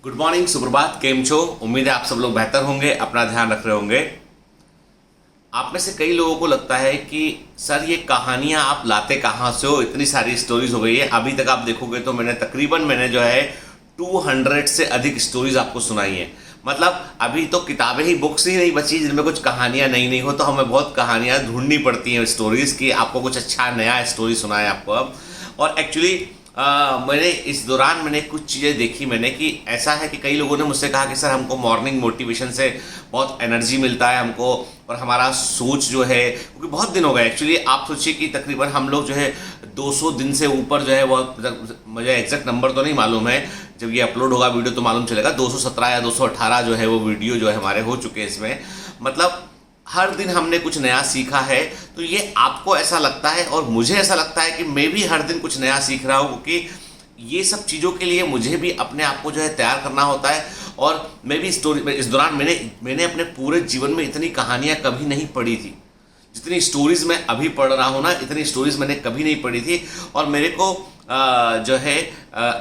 Good morning, सुप्रभात, केम छो। उम्मीद है आप सब लोग बेहतर होंगे, अपना ध्यान रख रहे होंगे। आप में से कई लोगों को लगता है कि सर ये कहानियां आप लाते कहाँ से हो, इतनी सारी स्टोरीज हो गई है। अभी तक आप देखोगे तो मैंने जो है 200 से अधिक स्टोरीज आपको सुनाई है। मतलब अभी तो किताबें ही, बुक्स ही नहीं बची जिनमें कुछ कहानियां नई नहीं हो, तो हमें बहुत कहानियां ढूंढनी पड़ती हैं स्टोरीज की। आपको कुछ अच्छा नया स्टोरी सुनाए आपको अब। और एक्चुअली मैंने इस दौरान कुछ चीज़ें देखी कि ऐसा है कि कई लोगों ने मुझसे कहा कि सर हमको मॉर्निंग मोटिवेशन से बहुत एनर्जी मिलता है हमको, और हमारा सोच जो है, क्योंकि बहुत दिन हो गए एक्चुअली। आप सोचिए कि तकरीबन हम लोग जो है 200 दिन से ऊपर जो है, वो मुझे एग्जैक्ट नंबर तो नहीं मालूम है, जब ये अपलोड होगा वीडियो तो मालूम चलेगा, 217 या 218 जो है वो वीडियो जो है हमारे हो चुके हैं इसमें। मतलब हर दिन हमने कुछ नया सीखा है। तो ये आपको ऐसा लगता है और मुझे ऐसा लगता है कि मैं भी हर दिन कुछ नया सीख रहा हूँ, क्योंकि ये सब चीज़ों के लिए मुझे भी अपने आप को जो है तैयार करना होता है। और मैं भी इस दौरान मैंने अपने पूरे जीवन में इतनी कहानियाँ कभी नहीं पढ़ी थी जितनी स्टोरीज़ मैं अभी पढ़ रहा हूँ ना। इतनी स्टोरीज़ मैंने कभी नहीं पढ़ी थी। और मेरे को जो है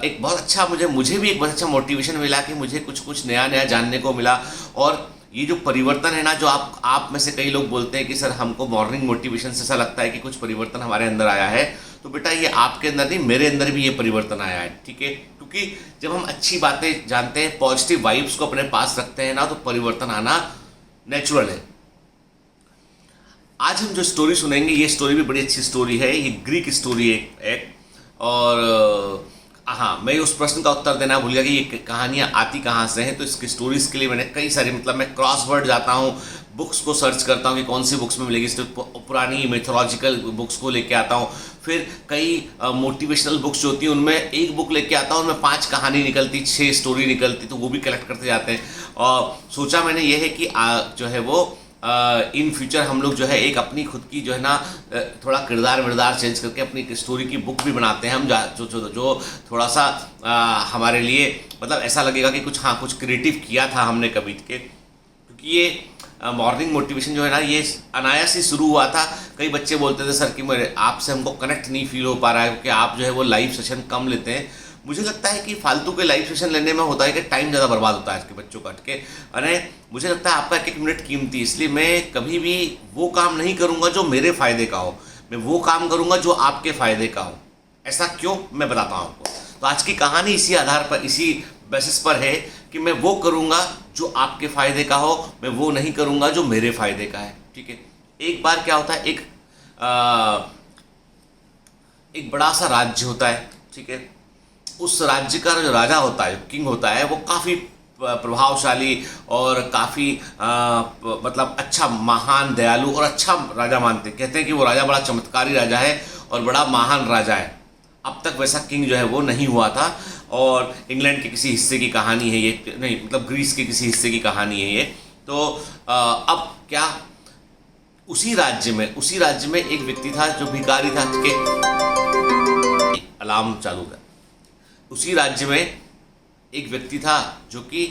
एक बहुत अच्छा मुझे भी एक बहुत अच्छा मोटिवेशन मिला कि मुझे कुछ नया जानने को मिला। और ये जो परिवर्तन है ना, जो आप में से कई लोग बोलते हैं कि सर हमको मॉर्निंग मोटिवेशन से ऐसा लगता है कि कुछ परिवर्तन हमारे अंदर आया है, तो बेटा ये आपके अंदर नहीं, मेरे अंदर भी ये परिवर्तन आया है, ठीक है। क्योंकि जब हम अच्छी बातें जानते हैं, पॉजिटिव वाइब्स को अपने पास रखते हैं ना, तो परिवर्तन आना नेचुरल है। आज हम जो स्टोरी सुनेंगे, ये स्टोरी भी बड़ी अच्छी स्टोरी है। ये ग्रीक स्टोरी है एक। और हाँ, मैं उस प्रश्न का उत्तर देना भूल गया कि ये कहानियाँ आती कहाँ से हैं। तो इसकी स्टोरीज़ के लिए मैंने कई सारी, मतलब मैं क्रॉसवर्ड जाता हूँ, बुक्स को सर्च करता हूँ कि कौन सी बुक्स में मिलेगी। पुरानी मिथोलॉजिकल बुक्स को लेके आता हूँ, फिर कई मोटिवेशनल बुक्स जो होती हैं उनमें एक बुक लेके आता हूँ, उनमें 5 कहानी निकलती, 6 स्टोरी निकलती, तो वो भी कलेक्ट करते जाते हैं। और सोचा मैंने ये है कि जो है वो इन फ्यूचर हम लोग जो है एक अपनी खुद की जो है ना, थोड़ा किरदार चेंज करके अपनी स्टोरी की बुक भी बनाते हैं हम, जो थोड़ा सा हमारे लिए मतलब ऐसा लगेगा कि कुछ क्रिएटिव किया था हमने कभी के। क्योंकि ये मॉर्निंग मोटिवेशन जो है ना, ये अनायास ही शुरू हुआ था। कई बच्चे बोलते थे सर कि मेरे आपसे हमको कनेक्ट नहीं फील हो पा रहा है, क्योंकि आप जो है वो लाइव सेशन कम लेते हैं। मुझे लगता है कि फालतू के लाइव सेशन लेने में होता है कि टाइम ज़्यादा बर्बाद होता है आज के बच्चों का अटके। अरे मुझे लगता है आपका 1-1 मिनट कीमती, इसलिए मैं कभी भी वो काम नहीं करूँगा जो मेरे फ़ायदे का हो, मैं वो काम करूँगा जो आपके फ़ायदे का हो। ऐसा क्यों, मैं बताता हूँ आपको। तो आज की कहानी इसी आधार पर, इसी बेसिस पर है कि मैं वो करूँगा जो आपके फ़ायदे का हो, मैं वो नहीं करूँगा जो मेरे फ़ायदे का है, ठीक है। एक बार क्या होता है, एक बड़ा सा राज्य होता है, ठीक है। उस राज्य का जो राजा होता है, किंग होता है, वो काफ़ी प्रभावशाली और काफ़ी मतलब अच्छा, महान, दयालु और अच्छा राजा मानते हैं। कहते हैं कि वो राजा बड़ा चमत्कारी राजा है और बड़ा महान राजा है। अब तक वैसा किंग जो है वो नहीं हुआ था। और इंग्लैंड के किसी हिस्से की कहानी है ये, नहीं मतलब ग्रीस के किसी हिस्से की कहानी है ये। तो अब क्या, उसी राज्य में एक व्यक्ति था जो भिखारी था, अलार्म चालू था। उसी राज्य में एक व्यक्ति था जो कि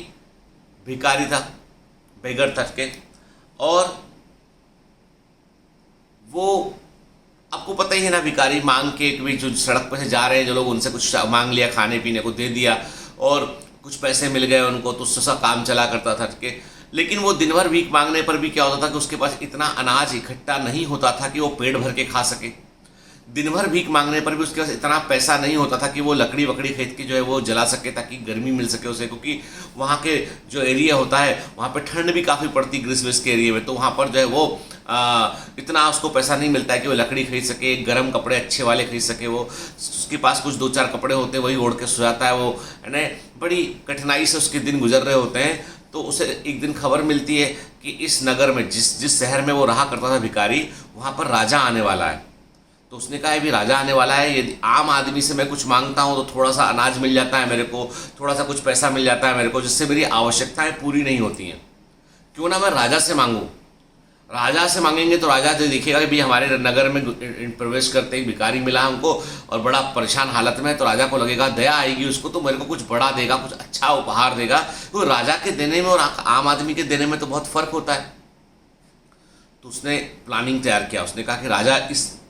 भिखारी था, बेगर था के। और वो, आपको पता ही है ना, भिखारी मांग के भी, जो सड़क पर से जा रहे हैं जो लोग, उनसे कुछ मांग लिया, खाने पीने को दे दिया और कुछ पैसे मिल गए उनको, तो उससे सब काम चला करता था के। लेकिन वो दिन भर भीख मांगने पर भी क्या होता था कि उसके पास इतना अनाज इकट्ठा नहीं होता था कि वो पेट भर के खा सके। दिन भर भीख मांगने पर भी उसके पास इतना पैसा नहीं होता था कि वो लकड़ी वकड़ी खरीद के जो है वो जला सके, ताकि गर्मी मिल सके उसे। क्योंकि वहाँ के जो एरिया होता है, वहाँ पे ठंड भी काफ़ी पड़ती ग्रीस के एरिया में, तो वहाँ पर जो है वो इतना उसको पैसा नहीं मिलता है कि वो लकड़ी खरीद सके, गर्म कपड़े अच्छे वाले खरीद सके। वो उसके पास कुछ 2-4 कपड़े होते हैं, वही ओढ़ के सो जाता है वो, है ना। बड़ी कठिनाई से उसके दिन गुजर रहे होते हैं। तो उसे एक दिन खबर मिलती है कि इस नगर में, जिस शहर में वो रहा करता था भिखारी, वहाँ पर राजा आने वाला है। तो उसने कहा भी राजा आने वाला है, यदि आम आदमी से मैं कुछ मांगता हूँ तो थोड़ा सा अनाज मिल जाता है मेरे को, थोड़ा सा कुछ पैसा मिल जाता है मेरे को, जिससे मेरी आवश्यकताएं पूरी नहीं होती हैं। क्यों ना मैं राजा से मांगूँ। राजा से मांगेंगे तो राजा जो देखेगा कि भाई हमारे नगर में प्रवेश करते ही भिखारी मिला हमको और बड़ा परेशान हालत में है, तो राजा को लगेगा, दया आएगी उसको, तो मेरे को कुछ बड़ा देगा, कुछ अच्छा उपहार देगा। तो राजा के देने में और आम आदमी के देने में तो बहुत फ़र्क होता है। तो उसने प्लानिंग तैयार किया। उसने कहा कि राजा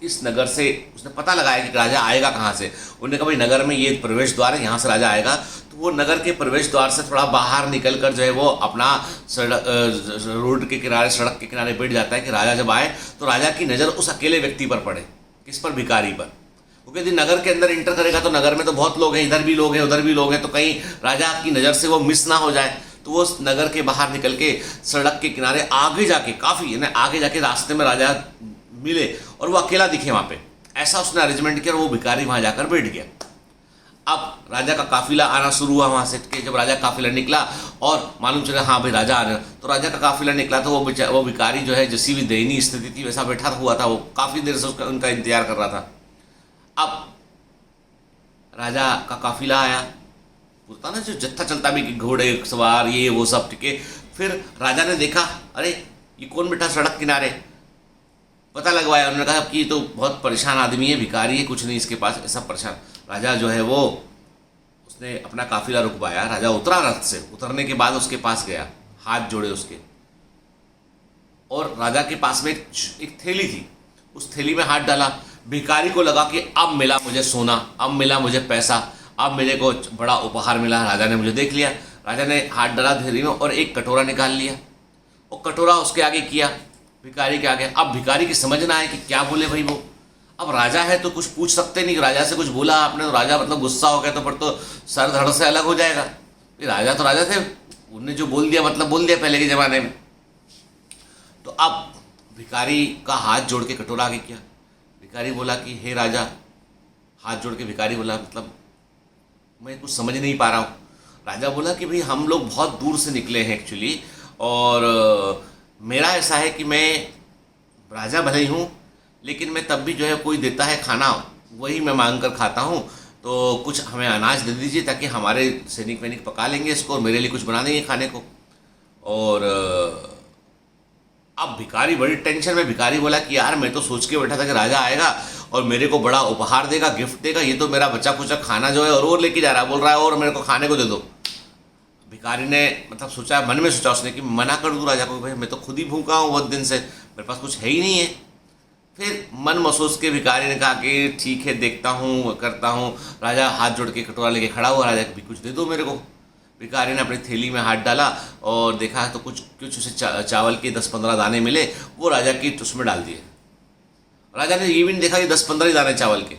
इस नगर से, उसने पता लगाया कि राजा आएगा कहाँ से। उन्होंने कहा भाई नगर में ये प्रवेश द्वार है, यहाँ से राजा आएगा। तो वो नगर के प्रवेश द्वार से थोड़ा बाहर निकल कर जो है वो अपना रोड के किनारे, सड़क के किनारे बैठ जाता है कि राजा जब आए तो राजा की नज़र उस अकेले व्यक्ति पर पड़े। किस पर? भिखारी पर। क्योंकि यदि नगर के अंदर इंटर करेगा तो नगर में तो बहुत लोग हैं, इधर भी लोग हैं उधर भी लोग हैं, तो कहीं राजा की नज़र से वो मिस ना हो जाए। तो वो नगर के बाहर निकल के सड़क के किनारे आगे जाके, काफ़ी यानी आगे जाके रास्ते में राजा मिले और वो अकेला दिखे वहाँ पे, ऐसा उसने अरेंजमेंट किया और वो भिखारी वहाँ जाकर बैठ गया। अब राजा का काफिला आना शुरू हुआ वहाँ से कि जब राजा काफिला निकला और मालूम चला हाँ भाई राजा आ रहे हैं, तो राजा का काफिला निकला तो वो भिखारी जो है जैसी भी दयनीय स्थिति थी वैसा बैठा हुआ था। वो काफ़ी देर से उनका इंतजार कर रहा था। अब राजा का काफिला आया, होता ना जो जत्था चलता भी कि घोड़े सवार ये वो सब, ठीक है। फिर राजा ने देखा अरे ये कौन बैठा सड़क किनारे, पता लगवाया। उन्होंने कहा कि ये तो बहुत परेशान आदमी है, भिखारी है, कुछ नहीं इसके पास, ऐसा परेशान। राजा जो है वो उसने अपना काफिला रुकवाया। राजा उतरा रथ से, उतरने के बाद उसके पास गया, हाथ जोड़े उसके, और राजा के पास में एक थैली थी, उस थैली में हाथ डाला। भिखारी को लगा कि अब मिला मुझे सोना, अब मिला मुझे पैसा, अब मेरे को बड़ा उपहार मिला, राजा ने मुझे देख लिया। राजा ने हाथ डाला थैली में और एक कटोरा निकाल लिया और कटोरा उसके आगे किया, भिखारी के आगे। अब भिखारी की समझ ना आए कि क्या बोले भाई वो। अब राजा है तो कुछ पूछ सकते नहीं, राजा से कुछ बोला आपने तो राजा मतलब गुस्सा हो गया तो फिर तो सर धड़ से अलग हो जाएगा। राजा तो राजा थे, उन्होंने जो बोल दिया मतलब बोल दिया पहले के ज़माने में। तो अब भिखारी का हाथ जोड़ के कटोरा आगे किया। भिखारी बोला कि हे राजा, हाथ जोड़ के भिखारी बोला मतलब मैं कुछ समझ नहीं पा रहा हूँ। राजा बोला कि भाई हम लोग बहुत दूर से निकले हैं एक्चुअली, और मेरा ऐसा है कि मैं राजा भले ही हूँ लेकिन मैं तब भी जो है कोई देता है खाना वही मैं मांग कर खाता हूँ, तो कुछ हमें अनाज दे दीजिए ताकि हमारे सैनिक वैनिक पका लेंगे इसको और मेरे लिए कुछ बना देंगे खाने को। और अब भिखारी बड़ी टेंशन में, भिखारी बोला कि यार मैं तो सोच के बैठा था कि राजा आएगा और मेरे को बड़ा उपहार देगा, गिफ्ट देगा, ये तो मेरा बच्चा कुचा खाना जो है और लेके जा रहा है, बोल रहा है और मेरे को खाने को दे दो। भिखारी ने मतलब सोचा, मन में सोचा उसने कि मना कर दूँ राजा को, भाई मैं तो खुद ही भूखा हूँ बहुत दिन से, मेरे पास कुछ है ही नहीं है। फिर मन महसूस के भिखारी ने कहा कि ठीक है देखता हूँ करता हूँ। राजा हाथ जोड़ के कटोरा लेके खड़ा हुआ, राजा भी कुछ दे दो मेरे को। भिखारी ने अपनी थैली में हाथ डाला और देखा तो कुछ उसे चावल के 10-15 दाने मिले, वो राजा की उसमें डाल दिए। राजा ने ये भी नहीं देखा कि 10-15 ही दाने चावल के।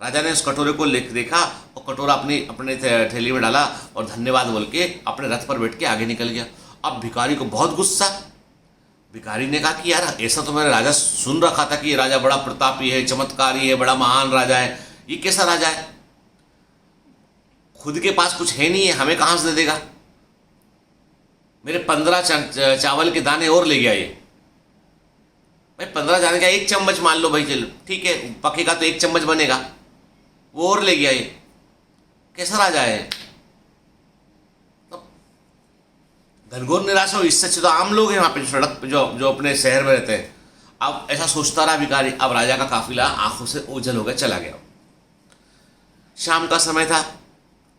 राजा ने उस कटोरे को देखा और कटोरा अपने थैली में डाला और धन्यवाद बोल के अपने रथ पर बैठ के आगे निकल गया। अब भिखारी को बहुत गुस्सा। भिखारी ने कहा कि यार ऐसा तो मैंने राजा सुन रखा था कि ये राजा बड़ा प्रतापी है, चमत्कारी है, बड़ा महान राजा है, ये कैसा राजा है, खुद के पास कुछ है नहीं है, हमें कहाँ से दे देगा। मेरे 15 चावल के दाने और ले गया ये। भाई 15 दाने का 1 चम्मच मान लो भाई, चलो ठीक है पकेगा तो 1 चम्मच बनेगा, वो और ले गया ये, कैसा राजा है। घनघोर निराशा हो। इससे अच्छे तो आम लोग हैं वहाँ पे सड़क पे जो अपने शहर में रहते हैं। अब ऐसा सोचता रहा भिखारी। अब राजा का काफिला आंखों से ओझल हो गया, चला गया। शाम का समय था।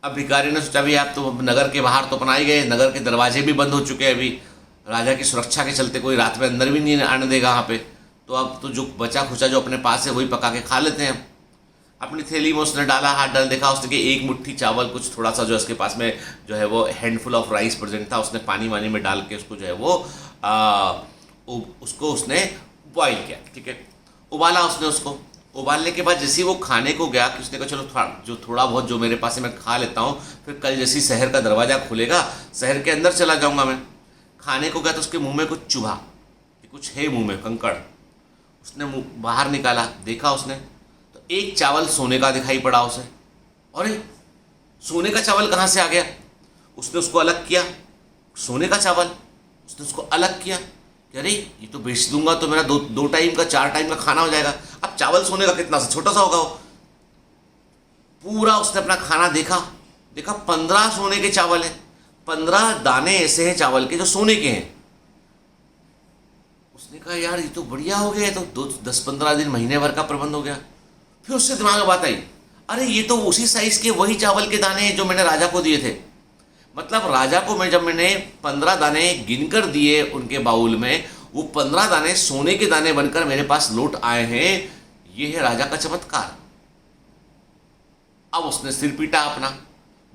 अब भिखारी ने सोचा भी आप तो नगर के बाहर तो अपना ही गए, नगर के दरवाजे भी बंद हो चुके हैं, अभी राजा की सुरक्षा के चलते कोई रात में अंदर भी नहीं आने देगा यहाँ पे, तो अब तो जो बचा खुचा जो अपने पास है वही पका के खा लेते हैं। अपनी थैली में उसने डाला, हाथ डाल, देखा उसने कि 1 मुट्ठी चावल, कुछ थोड़ा सा जो उसके पास में जो है वो हैंडफुल ऑफ राइस प्रेजेंट था। उसने पानी वानी में डाल के उसको जो है वो उसको उसने बॉईल किया, ठीक है, उबाला उसने। उसको उबालने के बाद जैसे वो खाने को गया कि उसने कहा चलो थोड़ा बहुत जो मेरे पास है मैं खा लेता हूँ, फिर कल जैसे शहर का दरवाज़ा खुलेगा शहर के अंदर चला जाऊँगा मैं। खाने को गया तो उसके मुँह में कुछ चुभा कि कुछ है मुँह में कंकड़। उसने मुँह बाहर निकाला, देखा उसने तो 1 चावल सोने का दिखाई पड़ा उसे। अरे सोने का चावल कहाँ से आ गया। उसने उसको अलग किया, सोने का चावल उसने उसको अलग किया कि अरे ये तो बेच दूंगा तो मेरा 2 टाइम का 4 टाइम का खाना हो जाएगा। अब चावल सोने का कितना सा छोटा सा होगा वो। पूरा उसने अपना खाना देखा 15 सोने के चावल है, 15 दाने ऐसे हैं चावल के जो सोने के हैं। उसने कहा यार ये तो बढ़िया हो गया, तो 10-15 दिन महीने भर का प्रबंध हो गया। फिर उससे दिमाग में बात आई, अरे ये तो उसी साइज के वही चावल के दाने हैं जो मैंने राजा को दिए थे। मतलब राजा को जब मैंने 15 दाने गिनकर दिए उनके बाउल में, वो 15 दाने सोने के दाने बनकर मेरे पास लौट आए हैं। ये है राजा का चमत्कार। अब उसने सिर पीटा अपना,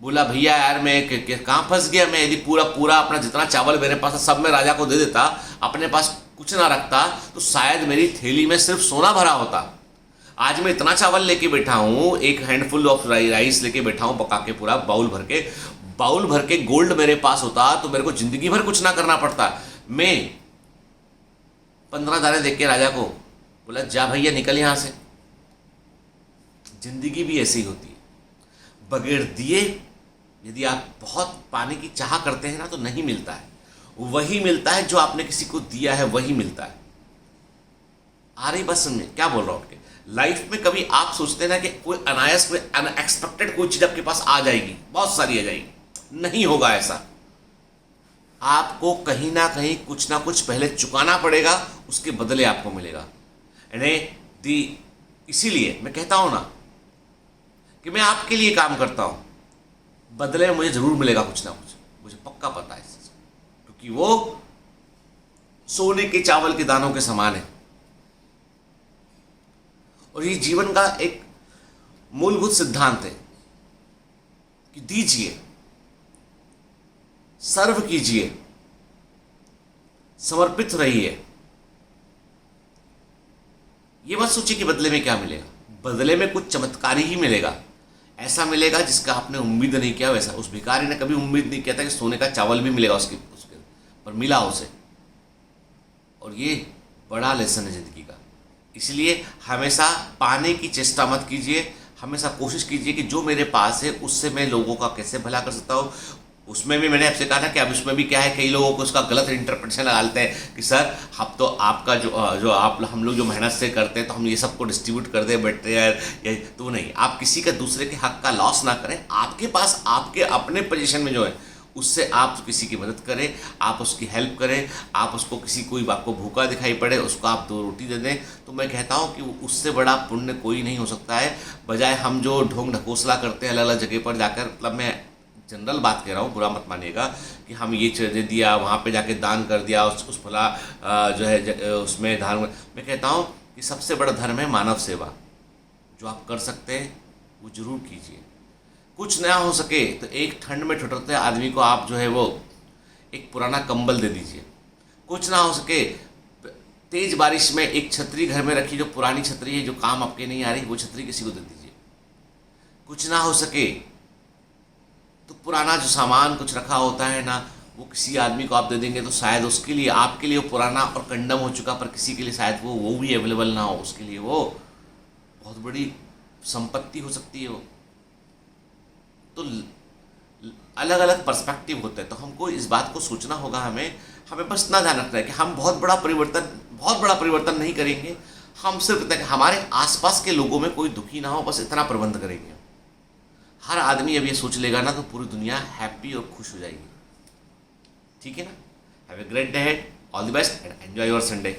बोला भैया यार मैं कहाँ फंस गया, मैं यदि पूरा पूरा अपना जितना चावल मेरे पास था सब मैं राजा को दे देता, अपने पास कुछ ना रखता, तो शायद मेरी थैली में सिर्फ सोना भरा होता। आज मैं इतना चावल लेके बैठा हूँ, एक हैंडफुल ऑफ राइस लेके बैठा हूँ पका के, पूरा बाउल भर के गोल्ड मेरे पास होता तो मेरे को जिंदगी भर कुछ ना करना पड़ता। मैं 15 दाने देख के राजा को बोला जा भैया निकल यहां से। जिंदगी भी ऐसी होती है, बगैर दिए यदि आप बहुत पाने की चाह करते हैं ना तो नहीं मिलता है। वही मिलता है जो आपने किसी को दिया है, वही मिलता है। आ रही बस समझे क्या बोल रहा हूं? लाइफ में कभी आप सोचते हैं ना कि कोई अनायास, कोई अनएक्सपेक्टेड कोई चीज आपके पास आ जाएगी, बहुत सारी आ जाएगी, नहीं होगा ऐसा। आपको कहीं ना कहीं कुछ ना कुछ पहले चुकाना पड़ेगा, उसके बदले आपको मिलेगा। इसीलिए मैं कहता हूं ना कि मैं आपके लिए काम करता हूं, बदले में मुझे जरूर मिलेगा कुछ ना कुछ, मुझे पक्का पता है इस चीज, क्योंकि वो सोने के चावल के दानों के समान है। और ये जीवन का एक मूलभूत सिद्धांत है कि दीजिए, सर्व कीजिए, समर्पित रहिए। ये मत सोचिए कि बदले में क्या मिलेगा, बदले में कुछ चमत्कारी ही मिलेगा, ऐसा मिलेगा जिसका आपने उम्मीद नहीं किया वैसा। उस भिखारी ने कभी उम्मीद नहीं किया था कि सोने का चावल भी मिलेगा उसके पर मिला उसे। और ये बड़ा लेसन है जिंदगी का। इसलिए हमेशा पाने की चेष्टा मत कीजिए, हमेशा कोशिश कीजिए कि जो मेरे पास है उससे मैं लोगों का कैसे भला कर सकता हूँ। उसमें भी मैंने आपसे कहा ना कि अब उसमें भी क्या है, कई लोगों को उसका गलत इंटरप्रिटेशन लगाते हैं कि सर हम तो आपका जो आप हम लोग जो मेहनत से करते हैं तो हम ये सबको डिस्ट्रीब्यूट कर दें बेटे यार, ये तो नहीं। आप किसी का दूसरे के हक का लॉस ना करें। आपके पास आपके अपने पोजीशन में जो है उससे आप किसी की मदद करें, आप उसकी हेल्प करें, आप उसको किसी कोई आपको भूखा दिखाई पड़े उसको आप 2 रोटी दे दें, तो मैं कहता हूँ कि उससे बड़ा पुण्य कोई नहीं हो सकता है। बजाय हम जो ढोंग ढकोसला करते हैं अलग अलग जगह पर जाकर, मतलब मैं जनरल बात कह रहा हूँ, बुरा मत मानिएगा, कि हम ये दे दिया, वहाँ पे जाके दान कर दिया, उस भला जो है उसमें दान। मैं कहता हूँ कि सबसे बड़ा धर्म है मानव सेवा। जो आप कर सकते हैं वो जरूर कीजिए। कुछ नया हो सके तो एक ठंड में ठिठुरते आदमी को आप जो है वो एक पुराना कंबल दे दीजिए। कुछ ना हो सके तेज बारिश में एक छतरी घर में रखी, जो पुरानी छतरी है जो काम आपके नहीं आ रही, वो छतरी किसी को दे दीजिए। कुछ ना हो सके तो पुराना जो सामान कुछ रखा होता है ना, वो किसी आदमी को आप दे देंगे तो शायद उसके लिए, आपके लिए वो पुराना और कंडम हो चुका, पर किसी के लिए शायद वो भी अवेलेबल ना हो, उसके लिए वो बहुत बड़ी संपत्ति हो सकती है वो। तो अलग अलग पर्सपेक्टिव होते हैं, तो हमको इस बात को सोचना होगा। हमें बस इतना ध्यान रखना है कि हम बहुत बड़ा परिवर्तन नहीं करेंगे। हम सिर्फ इतना कि हमारे आसपास के लोगों में कोई दुखी ना हो, बस इतना प्रबंध करेंगे। हर आदमी अब ये सोच लेगा ना तो पूरी दुनिया हैप्पी और खुश हो जाएगी। ठीक है ना? Have a great day, all the best and enjoy your Sunday.